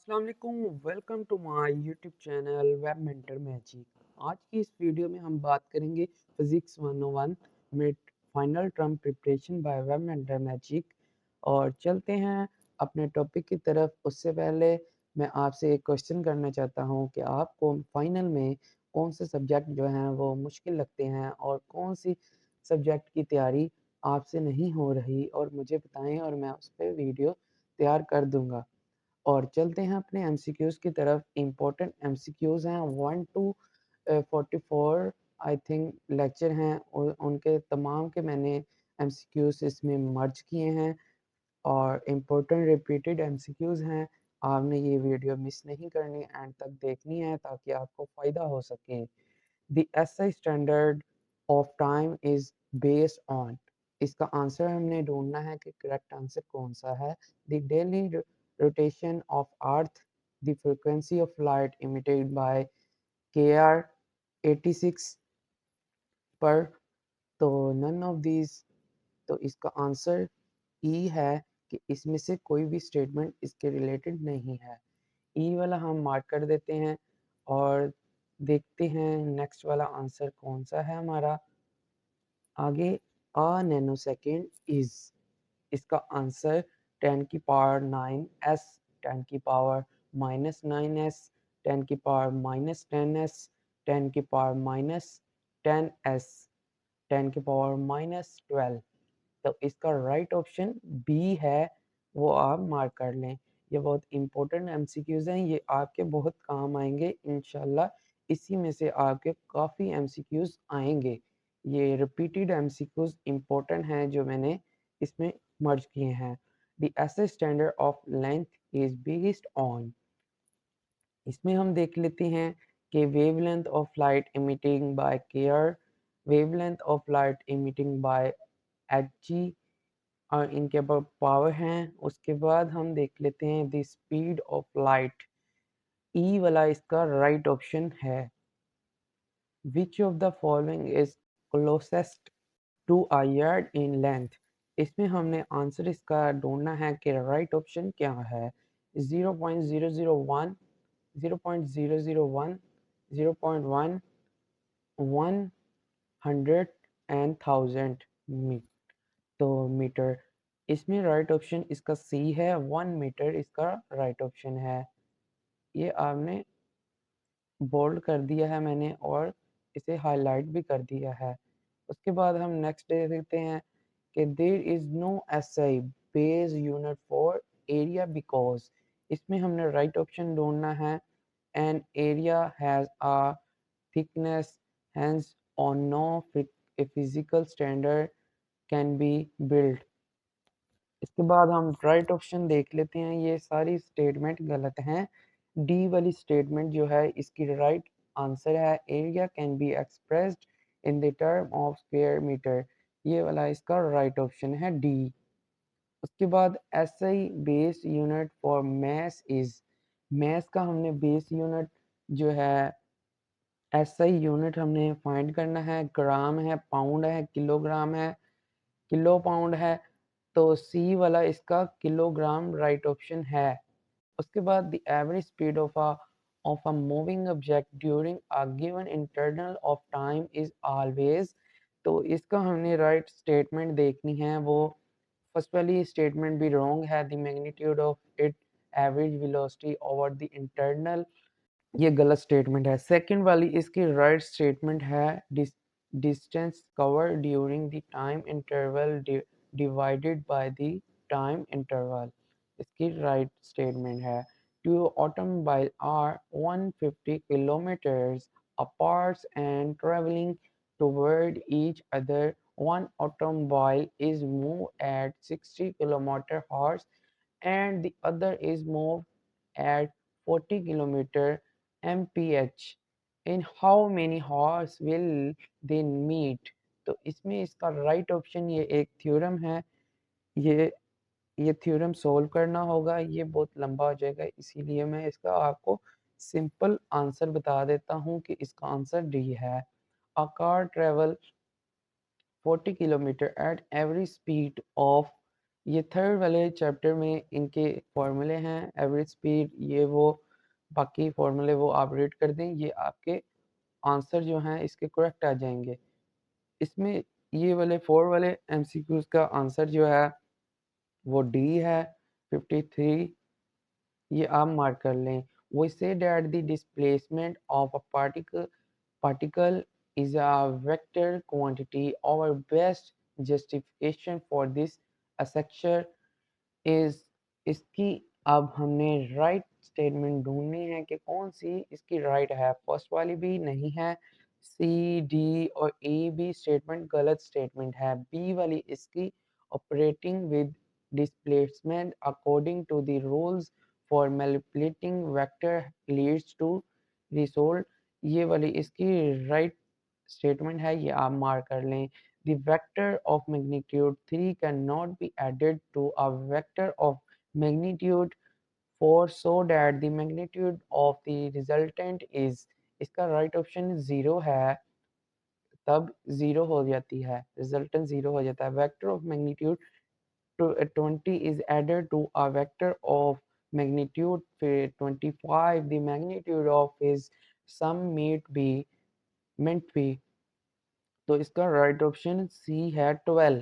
अस्सलाम वालेकुम, welcome to my YouTube channel Web Mentor Magic. आज की इस वीडियो में हम बात करेंगे फिजिक्स 101 में final term preparation bye web Mentor magic. और चलते हैं अपने टॉपिक की तरफ। उससे पहले मैं आपसे एक क्वेश्चन करना चाहता हूं कि आपको फाइनल में कौन से सब्जेक्ट जो हैं वो मुश्किल लगते हैं और कौन सी सब्जेक्ट की तैयारी आपसे नहीं हो रही, और मुझे बताएं और मैं उस पर वीडियो तैयार कर दूंगा। और चलते हैं अपने एमसीक्यूज़ की तरफ। इम्पोर्टेंट एमसीक्यूज़ हैं 1 टू 44 आई थिंक लेक्चर हैं, और उनके तमाम के मैंने एमसीक्यूज़ इसमें मर्ज किए हैं। और इम्पोर्टेंट रिपीटेड एमसीक्यूज़ हैं। आपने ये वीडियो मिस नहीं करनी, एंड तक देखनी है ताकि आपको फ़ायदा हो सके। The SI standard of time is based on, इसका आंसर हमने ढूंढना है कि करेक्ट आंसर कौन सा है। The daily rotation of earth, the frequency of light emitted by kr 86 पर, तो none of these, तो इसका आंसर ई है कि इसमें से कोई भी स्टेटमेंट इसके रिलेटेड नहीं है। ई वाला हम मार्क कर देते हैं और देखते हैं नेक्स्ट वाला आंसर कौन सा है हमारा। आगे अ नैनो सेकेंड इज, इसका आंसर 10 की पावर 9 एस, 10 की पावर माइनस 9 एस, 10 की पावर माइनस 10 एस, 10 की पावर माइनस 10 एस, 10 की पावर माइनस 12। तो इसका राइट ऑप्शन बी है, वो आप मार्क कर लें। ये बहुत इंपॉर्टेंट एमसीक्यूज हैं, ये आपके बहुत काम आएंगे इंशाल्लाह। इसी में से आपके काफ़ी एमसीक्यूज आएंगे। ये रिपीटेड एमसीक्यूज इंपॉर्टेंट हैं जो मैंने इसमें मर्ज किए हैं। The SI standard of length is based on, इसमें हम देख लेते हैं कि wavelength of light emitting by care, wavelength of light emitting by H G, और इनके पावर हैं। उसके बाद हम देख लेते हैं the speed of light, E वाला इसका राइट ऑप्शन है। Which of the following is closest to a yard in length, इसमें हमने आंसर इसका ढूंढना है कि राइट ऑप्शन क्या है। 0.001, 0.001, 0.1, 100 एंड 1000 तो मीटर। इसमें राइट ऑप्शन इसका सी है, 1 मीटर इसका राइट ऑप्शन है। ये आपने बोल्ड कर दिया है मैंने, और इसे हाईलाइट भी कर दिया है। उसके बाद हम नेक्स्ट डे देखते हैं कि there is no SI base unit for area because, इसमें हमने राइट ऑप्शन ढूंढना है। An area has a thickness, hence on no a physical standard can be built। इसके बाद हम राइट ऑप्शन देख लेते हैं। ये सारी स्टेटमेंट गलत हैं। डी वाली स्टेटमेंट जो है इसकी राइट आंसर है, area can be expressed in the term of square metre, ये वाला इसका राइट ऑप्शन है डी। उसके बाद SI base unit for mass is, mass का हमने बेस यूनिट जो है, एसआई यूनिट हमने फाइंड करना है। ग्राम है, पाउंड है, किलोग्राम है, किलो पाउंड है, तो सी वाला इसका किलोग्राम राइट ऑप्शन है। उसके बाद the average speed of a moving object during a given interval of time is always, तो इसका हमने राइट स्टेटमेंट देखनी है। वो फर्स्ट वाली स्टेटमेंट भी रॉन्ग है, the magnitude of it average velocity over the internal, ये गलत स्टेटमेंट है। सेकंड वाली इसकी राइट स्टेटमेंट है, distance cover during the time interval divided by the time interval, इसकी राइट स्टेटमेंट है। Two automobile are 150 kilometres apart and traveling toward each other, one automobile is moved at 60 km/h and the other is moved at 40 km mph. In how many hours will they meet? तो इसमें इसका right option, ये एक theorem है, ये ये theorem solve करना होगा, ये बहुत लंबा हो जाएगा, इसीलिए मैं इसका आपको सिंपल आंसर बता देता हूँ कि इसका आंसर डी है। A car travel 40 kilometre at every speed of ये थर्ड वाले चैप्टर में इनके फॉर्मूले हैं, एवरेज स्पीड, ये वो बाकी फॉर्मूले वो आप रीड कर दें, ये आपके आंसर जो हैं इसके करेक्ट आ जाएंगे। इसमें ये वाले 4 वाले एमसीक्यूज का आंसर जो है वो डी है 53, ये आप मार्क कर लें। We say that the displacement of a particle is a vector quantity. Our best justification for this assertion is इसकी अब हमने राइट स्टेटमेंट ढूंढनी है कि कौन सी इसकी राइट है। फर्स्ट वाली भी नहीं है, सी डी और ए बी स्टेटमेंट गलत स्टेटमेंट है। बी वाली इसकी operating with displacement according to the rules for manipulating vector leads to result, ये वाली इसकी राइट स्टेटमेंट है, ये आप मार्क कर लें। The vector of magnitude 3 cannot be added to a vector of magnitude 4 so that the magnitude of the resultant is, इसका right option 0 है, तब 0 हो जाती है, रिजल्टेंट 0 हो जाता है। Vector of magnitude 20 is added to a vector of magnitude 25, the magnitude of his sum meant be, तो इसका राइट ऑप्शन सी है 12,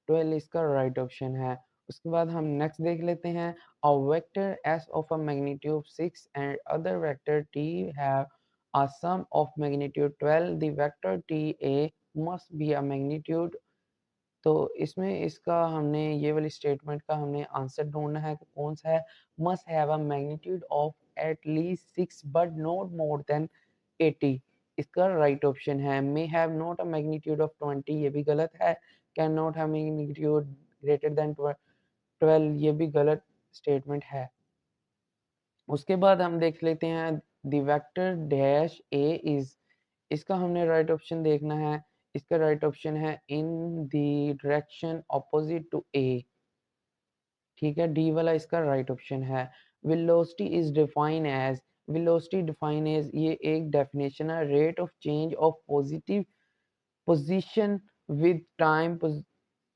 12 इसका राइट ऑप्शन है। उसके बाद हम नेक्स्ट देख लेते हैं। A vector S of a magnitude 6 and other vector T have a sum of magnitude 12, the vector T A must be a magnitude, तो इसमें इसका हमने ये वाली स्टेटमेंट का हमने आंसर ढूंढना है कि कौन सा है। Must have a magnitude of at least 6 but not more than 80, इसका राइट ऑप्शन है। May have not a magnitude of 20, ये भी गलत है। Can not have magnitude greater than 12, ये भी गलत स्टेटमेंट है। उसके बाद हम देख लेते हैं the vector dash A is, इसका हमने राइट ऑप्शन देखना है। इसका राइट ऑप्शन है in the direction opposite to A, ठीक है, डी वाला इसका राइट ऑप्शन है। Velocity is define as, velocity define as ये एक डेफिनेशन है, rate of change of positive position with time,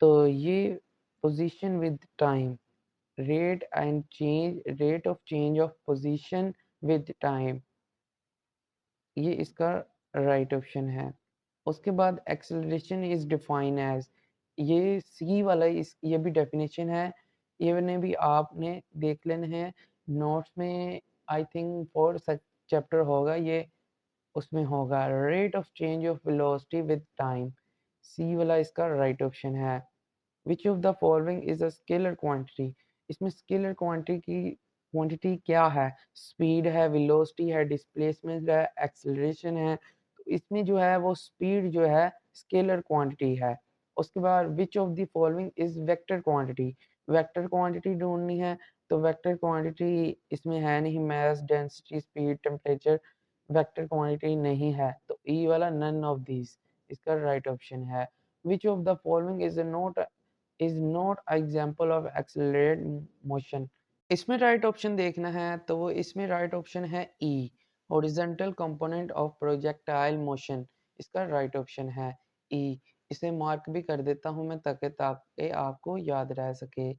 तो ये position with time, rate of change of position with time, ये इसका राइट ऑप्शन है। उसके बाद एक्सेलरेशन इज डिफाइन एज, ये सी वाला ये भी डेफिनेशन है, ये ने भी आपने देख लेना है नोट्स में, I think for such chapter होगा ये, उसमें होगा rate of change of velocity with time, C वाला इसका राइट ऑप्शन है। Which of the following is a scalar quantity, इसमें स्केलर क्वांटिटी क्या है, स्पीड है, वेलोसिटी है, डिस्प्लेसमेंट है, एक्सेलरेशन है, तो इसमें जो है वो स्पीड जो है स्केलर क्वांटिटी है। उसके बाद which of the following is vector quantity, vector quantity ढूंढनी है, तो वेक्टर क्वांटिटी इसमें है नहीं, mass, density, speed, temperature, vector quantity नहीं है, तो ई वाला नन ऑफ दीज इसका राइट ऑप्शन है। Which of the following is not example of accelerated motion, इसमें राइट ऑप्शन देखना है, तो वो इसमें राइट ऑप्शन है E, horizontal component of projectile motion, इसका राइट ऑप्शन है ई। इसे मार्क भी कर देता हूँ मैं ताकि ताकि आपको याद रह सके।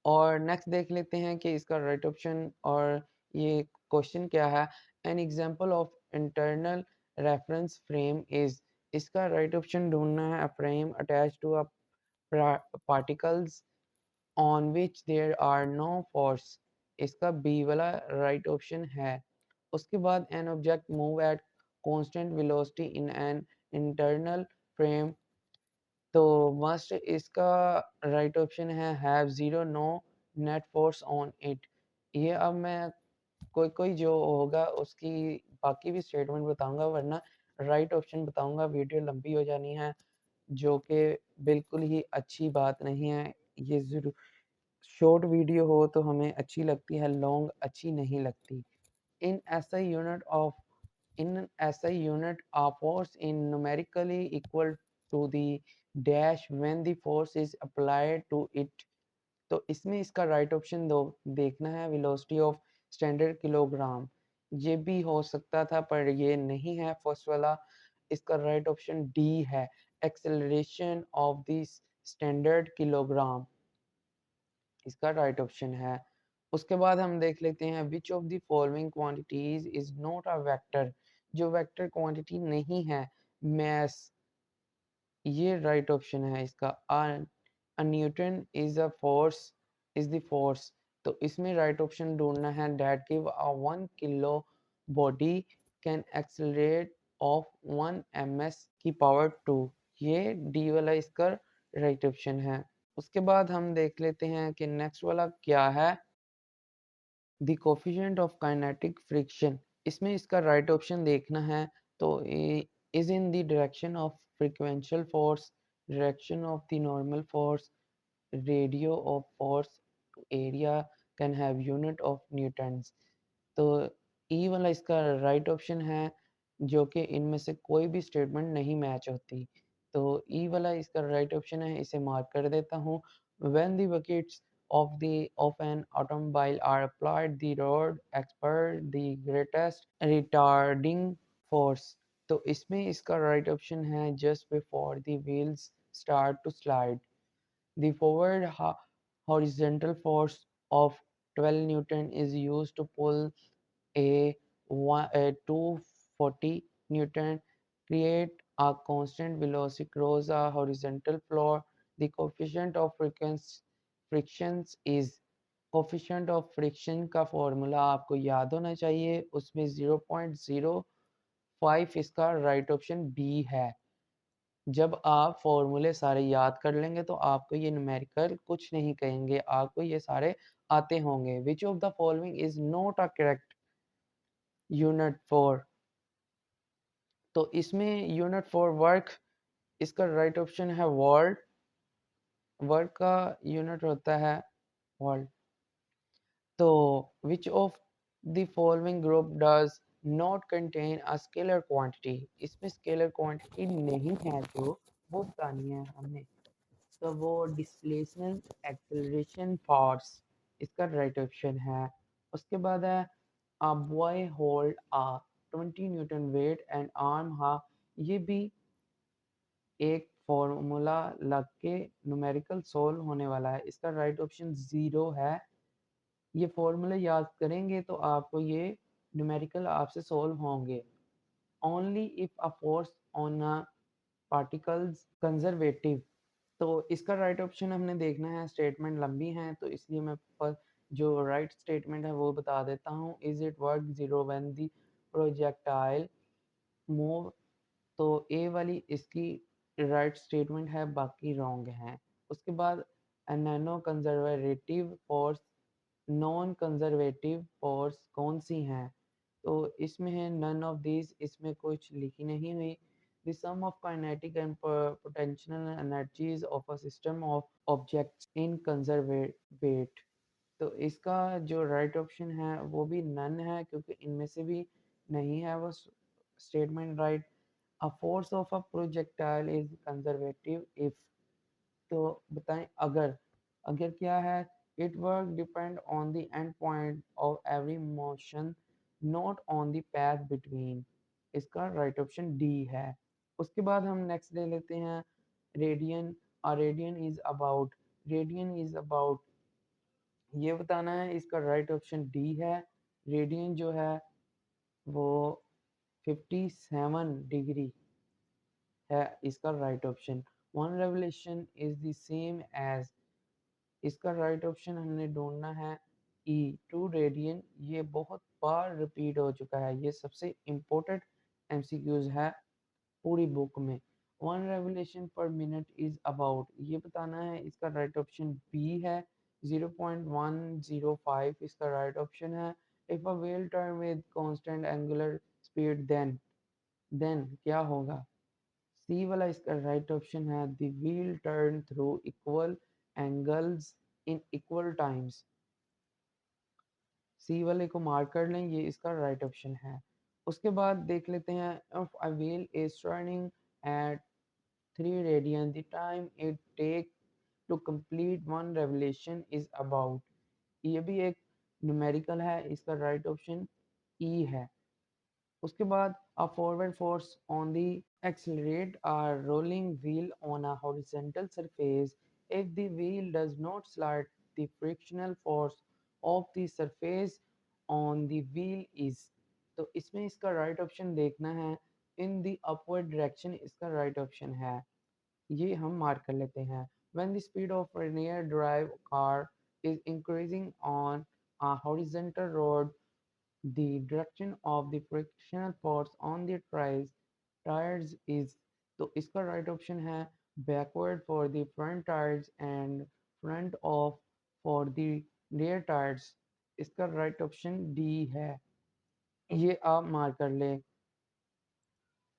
और नेक्स्ट देख लेते हैं कि इसका राइट ऑप्शन और ये क्वेश्चन क्या है। An example of internal reference frame is, इसका राइट ऑप्शन ढूंढना है। A frame attach to a particles on which there are no force, इसका बी वाला राइट ऑप्शन है। उसके बाद an object move at constant velocity in an internal frame, तो must इसका राइट ऑप्शन है have zero no net force on it. ये अब मैं कोई कोई जो होगा उसकी बाकी भी स्टेटमेंट बताऊंगा, वरना राइट ऑप्शन बताऊंगा, वीडियो लंबी हो जानी है, जो कि बिल्कुल ही अच्छी बात नहीं है। ये जरूर शॉर्ट वीडियो हो तो हमें अच्छी लगती है, लॉन्ग अच्छी नहीं लगती। इन ऐसा unit of in SI unit, a force is numerically equal to the dash when the force is applied to it, तो इसमें इसका राइट ऑप्शन दो देखना है, वेलोसिटी ऑफ स्टैंडर्ड किलोग्राम, ये भी हो सकता था पर ये नहीं है फर्स्ट वाला, इसका राइट ऑप्शन डी है, acceleration of the standard kilogram. इसका राइट ऑप्शन है। उसके बाद हम देख लेते हैं which of the following quantities is not a vector, जो वेक्टर क्वांटिटी नहीं है। मैस, ये राइट ऑप्शन है इसका। A newton is a force, is the force, तो इसमें राइट ऑप्शन ढूंढना है। That give a 1 kilo body can accelerate of 1 ms की पावर 2, ये डी वाला इसका राइट ऑप्शन है। उसके बाद हम देख लेते हैं कि नेक्स्ट वाला क्या है। The coefficient of kinetic friction, इसमें इसका राइट ऑप्शन देखना है। तो is in the direction of frictional force, direction of the normal force, ratio of force to area, can have unit of newtons. तो ई वाला इसका राइट ऑप्शन है, जो कि इनमें से कोई भी स्टेटमेंट नहीं मैच होती। तो ई वाला इसका राइट ऑप्शन है, इसे मार्क कर देता हूँ। When the buckets of an automobile are applied, the road expert the greatest retarding force। तो इसमें इसका राइट ऑप्शन है just before the wheels start to slide, the forward horizontal force of 12 Newton is used to pull a 240 Newton create a constant velocity across a horizontal floor. The coefficient of frictions is, coefficient of friction का formula आपको याद होना चाहिए, उसमें 0.05 इसका right option B है। जब आप फॉर्मूले सारे याद कर लेंगे तो आपको ये न्यूमेरिकल कुछ नहीं कहेंगे, आपको ये सारे आते होंगे। विच of the following is not a correct unit for, तो इसमें यूनिट फॉर वर्क, इसका राइट ऑप्शन है वर्ल्ड। वर्क का यूनिट होता है वर्ल्ड। तो विच of the following group does not contain a scalar quantity, इसमें स्केलर क्वांटिटी नहीं है, जो वो बतानी है हमने। तो वो डिस्प्लेसमेंट एक्सेलरेशन फोर्स, इसका राइट ऑप्शन है। उसके बाद है a boy hold a 20 Newton wait and arm हा, ये भी एक फॉर्मूला लग के न्यूमेरिकल सोल्व होने वाला है, इसका राइट ऑप्शन 0 है। ये फॉर्मूला याद करेंगे तो आपको ये न्यूमेरिकल आपसे सोल्व होंगे। Only if a force on a particles conservative, तो इसका राइट ऑप्शन हमने देखना है। स्टेटमेंट लंबी है तो इसलिए मैं जो राइट स्टेटमेंट है वो बता देता हूँ। Is it work zero when the projectile move, तो ए वाली इसकी राइट स्टेटमेंट है, बाकी रॉन्ग है। उसके बाद nano conservative force, non conservative force कौन सी हैं, तो इसमें है नन ऑफ दीज, इसमें कुछ लिखी नहीं हुई। The sum of kinetic and potential energies of a system of objects in conservate, तो इसका जो राइट ऑप्शन है वो भी नन है, क्योंकि इनमें से भी नहीं है वो statement right. A force of a projectile is conservative if, तो बताएं अगर, अगर क्या है। It work depend on the end point of every motion, not on the path between, इसका राइट ऑप्शन डी है। उसके बाद हम नेक्स्ट ले लेते हैं radian. A radian is about, radian is about, ये बताना है, इसका राइट ऑप्शन डी है। रेडियन जो है वो 57 डिग्री है, इसका right option. One revolution is the same as, इसका राइट ऑप्शन हमने ढूंढना है ई 2 रेडियन, ये बहुत बार रिपीट हो चुका है, ये सबसे इम्पोर्टेंट एमसीक्यूज है पूरी बुक में। वन रेवोल्यूशन पर मिनट इज अबाउट, ये बताना है, इसका राइट ऑप्शन बी है। 0.105 इसका राइट ऑप्शन है। If a wheel turn with constant angular speed then क्या होगा, सी वाला इसका राइट ऑप्शन है। The wheel turn through equal angles in equal times, C वाले को मार्क कर लें, ये इसका राइट ऑप्शन है। उसके बाद देख लेते हैं if a wheel is turning at 3 radian, the time it take to complete one revolution is about, ये भी एक न्यूमेरिकल है, इसका राइट ऑप्शन ई है। उसके बाद a forward force on the accelerate a rolling wheel on a horizontal surface, if the wheel does not slide the frictional force of the surface on the wheel is। तो इसमें इसका right option देखना है, in the upward direction इसका right option है, ये हम mark कर लेते हैं। When the speed of a rear drive car is increasing on a horizontal road, the direction of the frictional force on the tires is, तो इसका right option है backward for the front tires and front of for the rear tires। इसका right option D है, ये आप mark कर लें।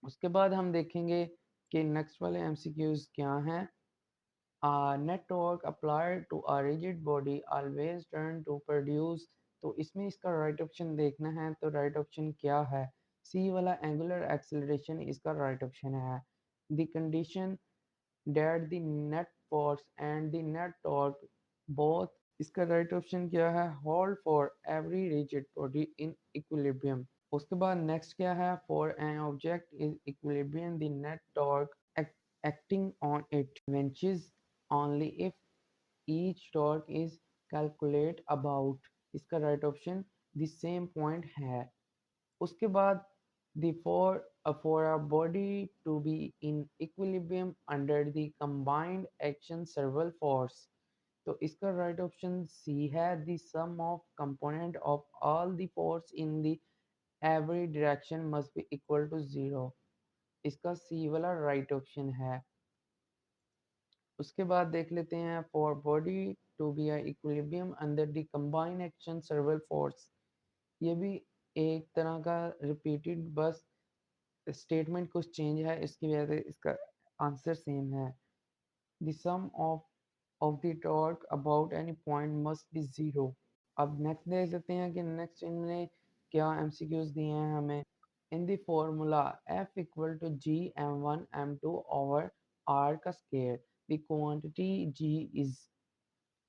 उसके बाद हम देखेंगे कि नेक्स्ट वाले एमसीक्यूज क्या हैं। Net torque applied to a rigid body always turn to produce, तो इसमें इसका राइट ऑप्शन देखना है, तो राइट ऑप्शन क्या है, सी वाला एंगुलर एक्सेलरेशन इसका राइट ऑप्शन है। The condition that the net force and the net torque both, इसका राइट ऑप्शन क्या है, hold for every rigid body in equilibrium. उसके बाद नेक्स्ट क्या है, for an object is equilibrium the net torque acting on it vanishes only if each torque is calculate about, इसका right option the same point है। उसके बाद the for a body to be in equilibrium under the combined action several force, तो इसका right option C है, the sum of component of all the force in the every direction must be equal to 0, इसका सी वाला right option है। उसके बाद देख लेते हैं for body to be equilibrium under the combine action several force, ये भी एक तरह का रिपीटेड बस स्टेटमेंट कुछ चेंज है, इसकी वजह से इसका आंसर सेम है। The sum of the torque about any point must be zero. अब नेक्स्ट देख लेते हैं कि नेक्स्ट इनने क्या एमसीक्यूज दिए हैं हमें। In the formula F equal to G m1 m2 over R का square the quantity G is,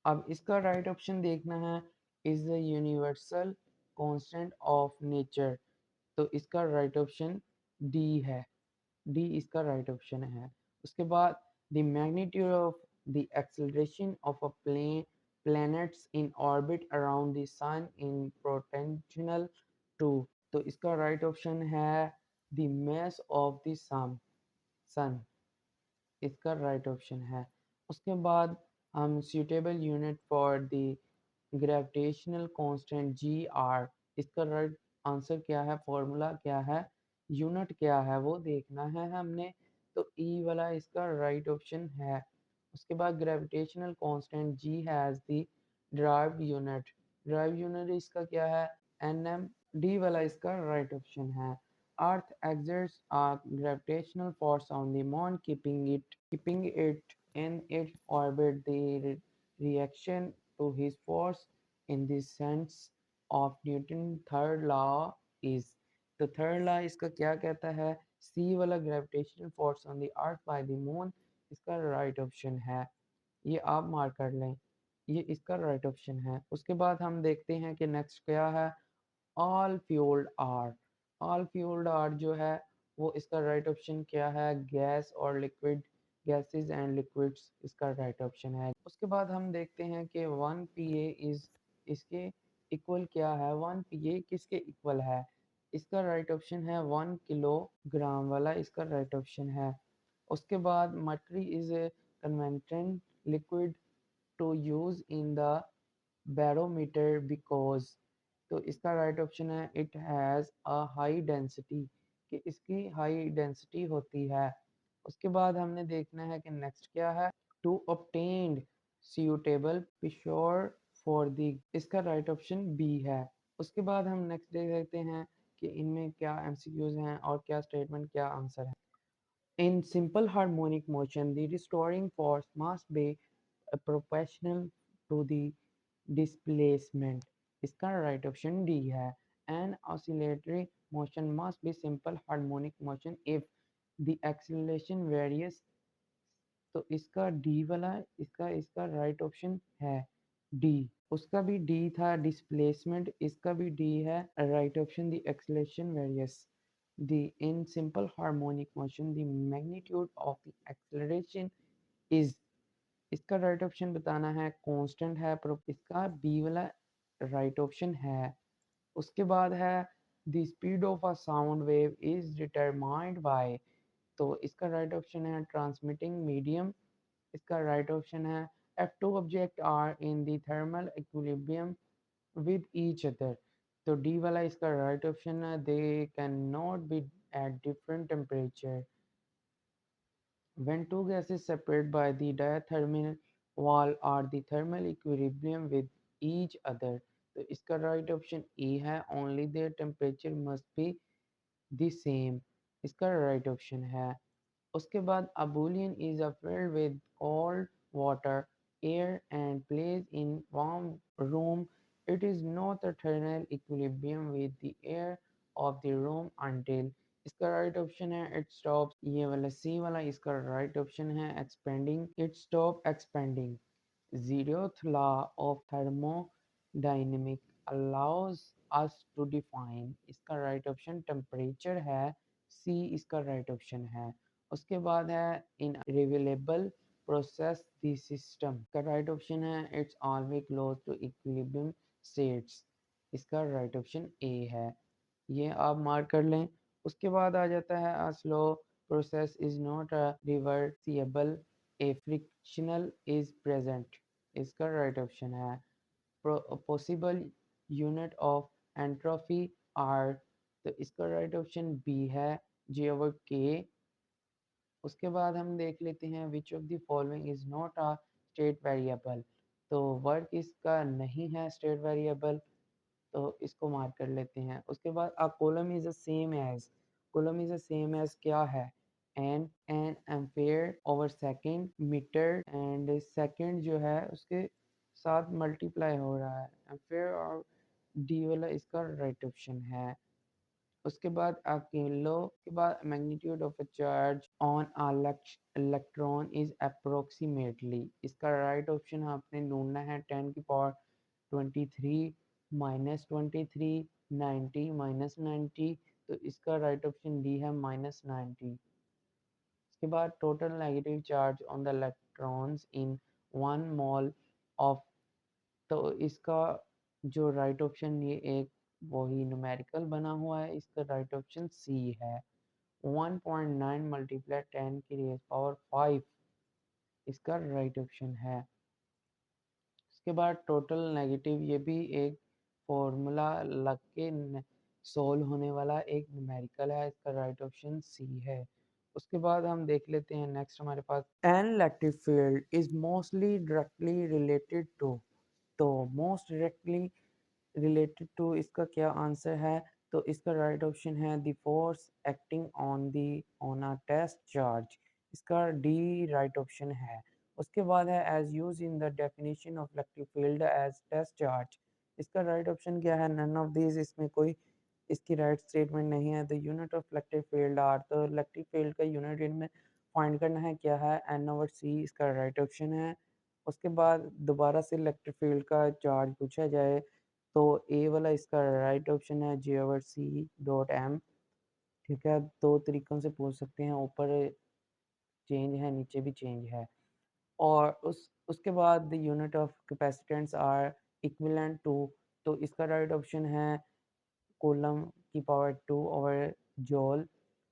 अब इसका राइट ऑप्शन देखना है, is the universal constant of nature, तो इसका राइट ऑप्शन डी है, डी इसका राइट ऑप्शन है। उसके बाद the magnitude of the acceleration of a planets in orbit around the sun in proportional to, तो इसका राइट ऑप्शन है the mass of the sun, इसका राइट ऑप्शन है। उसके बाद हम suitable unit for the gravitational constant G are, इसका right answer क्या है, फॉर्मूला क्या है, यूनिट क्या है वो देखना है हमने, तो ई वाला इसका राइट ऑप्शन है। उसके बाद gravitational constant ji has the drive unit इसका क्या है, एन एम, डी वाला इसका राइट ऑप्शन है। अर्थ exerts a gravitational force on the moon keeping it in its orbit, the reaction to his force in the sense of Newton third law is, तो third law इसका क्या कहता है, सी वाला gravitational force on the earth by the moon, इसका right option है, ये आप मार्क कर लें, ये इसका राइट ऑप्शन है। उसके बाद हम देखते हैं कि नेक्स्ट क्या है, all fuelled are, all fuelled are जो है वो इसका राइट ऑप्शन क्या है, गैस और लिक्विड, गैसेस एंड लिक्विड्स इसका राइट ऑप्शन है। उसके बाद हम देखते हैं कि 1 पीए इज, इसके इक्वल क्या है, 1 पीए किसके इक्वल है, इसका राइट ऑप्शन है 1 किलोग्राम वाला, इसका राइट ऑप्शन है। उसके बाद mercury is a convenient liquid to use in the barometer because, तो इसका राइट ऑप्शन है it has a high density, कि इसकी हाई डेंसिटी होती है। उसके बाद हमने देखना है कि नेक्स्ट क्या है, to obtain suitable pressure for the, इसका राइट ऑप्शन बी है। उसके बाद हम नेक्स्ट देख सकते हैं कि इनमें क्या एमसीक्यूज हैं और क्या स्टेटमेंट क्या आंसर है। In simple harmonic motion the restoring force must be proportional to the displacement, इसका राइट ऑप्शन डी है। An oscillatory motion must be simple harmonic motion if the acceleration varies, तो इसका D वाला इसका इसका right option है D. उसका भी डी था, डिस्प्लेसमेंट इसका भी डी है, right option the acceleration various. The in simple harmonic motion the magnitude of the acceleration is, इसका राइट ऑप्शन बताना है कांस्टेंट है, इसका बी वाला राइट ऑप्शन है। उसके बाद है the speed of a sound wave is determined by, तो इसका राइट ऑप्शन है ट्रांसमिटिंग मीडियम। इसका राइट ऑप्शन है if two objects are in the thermal equilibrium with each other, तो डी वाला इसका राइट ऑप्शन है they cannot be at different temperature when two gases separate by the diathermal wall are the thermal equilibrium with each other, तो इसका right option A है only their temperature must be the same, इसका right option है। उसके बाद a boolean is a filled with cold water, air and placed in warm room. It is not a thermal equilibrium with the air of the room until, इसका right option है it stops, ये वाला सी वाला इसका right option है expanding, it stop expanding। Zeroth law of thermodynamics allows us to define, इसका right option temperature है, C इसका राइट ऑप्शन है। उसके बाद है in reversible process the system का राइट ऑप्शन है it's always close to equilibrium states, इसका राइट ऑप्शन ए है, ये आप मार्क कर लें। उसके बाद आ जाता है a slow process is not a reversible, a frictional is present, इसका राइट ऑप्शन है। Possible unit of entropy are, तो इसका राइट ऑप्शन बी है जे ओवर के। उसके बाद हम देख लेते हैं which of the following is not a state variable, तो वर्क इसका नहीं है स्टेट वेरिएबल, तो इसको मार्क कर लेते हैं। उसके बाद a coulomb is the same as, coulomb is the same as क्या है an ampere over second metre, and second जो है उसके साथ मल्टीप्लाई हो रहा है एम्पेयर, और डी वाला इसका राइट ऑप्शन है। उसके बाद अकेलो के बाद magnitude of a charge on a electron is approximately, इसका राइट ऑप्शन आपने ढूंढना है 10 की पावर 23 माइनस 23 90 माइनस 90, तो इसका राइट ऑप्शन डी है माइनस 90। इसके बाद total negative charge on the electrons in 1 mole of, तो इसका जो राइट ऑप्शन ये एक वही न्यूमेरिकल बना हुआ है, इसका राइट ऑप्शन सी है 1.9 मल्टीप्लाई 10 की रेज पावर 5, इसका राइट ऑप्शन है। उसके बाद टोटल नेगेटिव ये भी एक फॉर्मूला लग के सोल्व होने वाला एक न्यूमेरिकल है, इसका राइट ऑप्शन सी है। उसके बाद हम देख लेते हैं नेक्स्ट हमारे पास an electric field is mostly directly related to, तो मोस्ट डायरेक्टली रिलेटेड टू इसका क्या आंसर है, तो इसका राइट ऑप्शन है the force acting on a test charge, इसका डी राइट ऑप्शन है। उसके बाद है as use in the definition of electric field as test charge, इसका राइट ऑप्शन क्या है नन ऑफ दीज, इसमें कोई इसकी राइट स्टेटमेंट नहीं है। The unit of electric field are, तो इलेक्ट्रिक फील्ड का यूनिट इनमें फाइंड करना है क्या है एन ओवर सी, इसका राइट ऑप्शन है। उसके बाद दोबारा से इलेक्ट्रिक फील्ड का चार्ज पूछा जाए तो ए वाला इसका राइट ऑप्शन है जे ओवर सी डॉट एम, ठीक है, दो तरीकों से पूछ सकते हैं, ऊपर चेंज है नीचे भी चेंज है। और उसके बाद the unit of capacitance are equivalent to, तो इसका राइट ऑप्शन है कूलम की पावर 2 ओवर जॉल,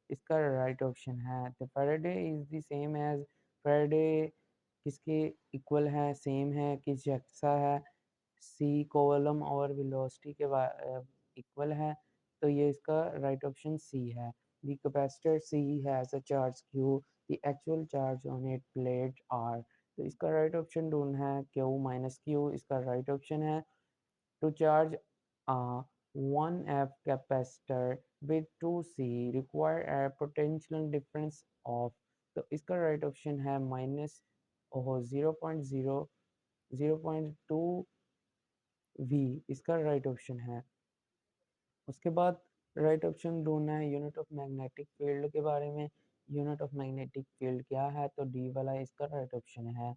इसका राइट ऑप्शन है। The faraday is the same as, faraday किसके इक्वल है सेम है किस जैसा है, सी कोवलम और वेलोसिटी के इक्वल है, तो ये इसका राइट ऑप्शन सी है। The capacitor C has a charge Q, the actual charge on it plate are, तो इसका राइट ऑप्शन ढूंढना है क्यू माइनस क्यू, इसका राइट ऑप्शन है। To charge a 1F capacitor with 2C require a potential difference of, तो इसका right option है minus 0.2 V, इसका राइट ऑप्शन है। उसके बाद राइट ऑप्शन ढूंढना है यूनिट ऑफ मैग्नेटिक फील्ड के बारे में, यूनिट ऑफ मैग्नेटिक फील्ड क्या है, तो डी वाला इसका राइट ऑप्शन है,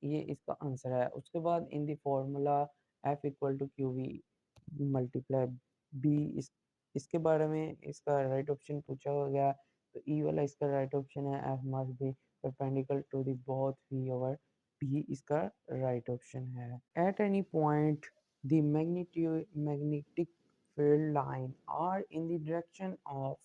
ये इसका आंसर है। उसके बाद in the formula F equal to Q V multiply B, इसके बारे में इसका राइट ऑप्शन पूछा हो गया, तो ई वाला इसका राइट ऑप्शन है F must be perpendicular to the both V over B इसका राइट ऑप्शन है। At any point the magnetic field line are in the direction of,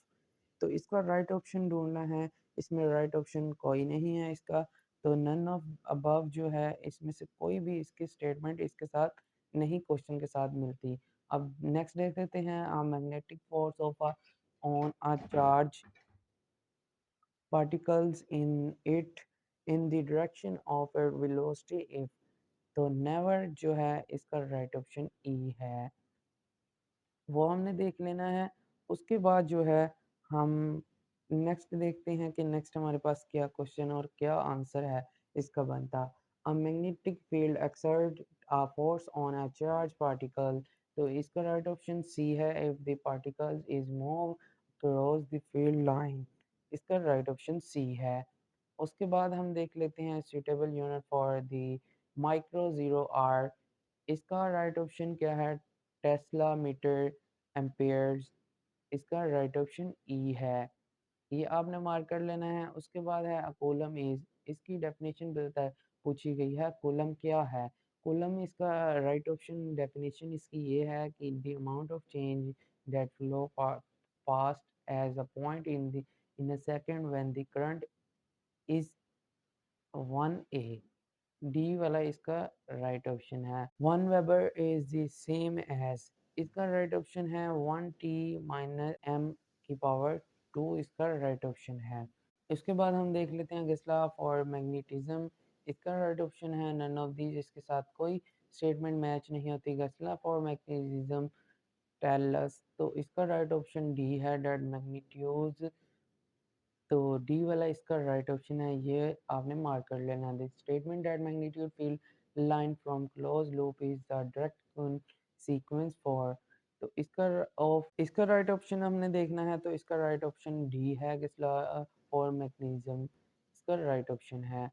तो इसका राइट ऑप्शन ढूंढना है। इसमें राइट ऑप्शन कोई नहीं है इसका, तो नन ऑफ अबव जो है इसमें से कोई भी इसकी स्टेटमेंट इसके साथ नहीं क्वेश्चन के साथ मिलती। अब नेक्स्ट देख लेते हैं, magnetic force of on a charge particles in it in the direction of a velocity if, तो never जो है इसका राइट ऑप्शन ई है, वो हमने देख लेना है। उसके बाद जो है हम नेक्स्ट देखते हैं कि नेक्स्ट हमारे पास क्या क्वेश्चन और क्या आंसर है इसका बनता। A magnetic field exert a force on a charge particle, तो इसका राइट ऑप्शन सी है। If the particle is move cross the field line, इसका राइट ऑप्शन सी है। उसके बाद हम देख लेते हैं suitable unit for the micro zero are, इसका राइट ऑप्शन क्या है, टेस्ला मीटर एम्पेयर्स, इसका राइट ऑप्शन ई है, ये आपने मार्क कर लेना है। उसके बाद है कूलम इज, इसकी डेफिनेशन बता पूछी गई है, कूलम क्या है। कूलम इसका राइट ऑप्शन डेफिनेशन इसकी ये है कि the amount of change that flow fast as a point in a second when the current is 1 a, D वाला इसका राइट ऑप्शन है। 1 weber is the same as, इसका राइट ऑप्शन है 1 t - m⁻², इसका राइट ऑप्शन है। इसके बाद हम देख लेते हैं गेसला फॉर मैग्नेटिज्म, इसका राइट ऑप्शन है नन ऑफ दीज, इसके साथ कोई स्टेटमेंट मैच नहीं होती। गेसला फॉर मैग्नेटिज्म टेल अस, तो इसका राइट ऑप्शन डी है, डेट मैग्नीट्यूड्स, तो डी वाला इसका राइट ऑप्शन है, ये आपने मार्क कर लेना। The statement that magnitude field line from close loop is the direct sequence for, तो इसका राइट ऑप्शन हमने देखना है, तो इसका राइट ऑप्शन डी है, फॉर मैग्नीज्म, इसका राइट ऑप्शन है।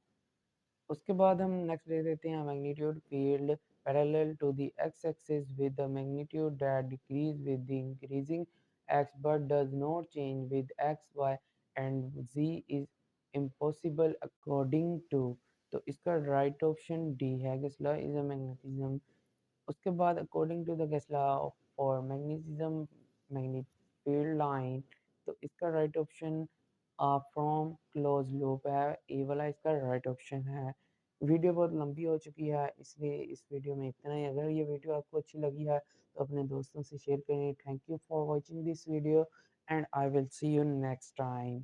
उसके बाद हम नेक्स्ट देख लेते हैं magnitude field parallel to the X axis with the magnitude that decrease with the increasing X but does not change with X Y and z is impossible according to, तो इसका right option D है, गेसला is a magnetism. उसके बाद according to the Gauss law for magnetism magnet field line, तो इसका right option from close loop है, A वाला इसका राइट ऑप्शन है। वीडियो बहुत लंबी हो चुकी है, इसलिए इस वीडियो में इतना ही। अगर ये वीडियो आपको अच्छी लगी है तो अपने दोस्तों से शेयर करें। Thank you for watching this video and I will see you next time.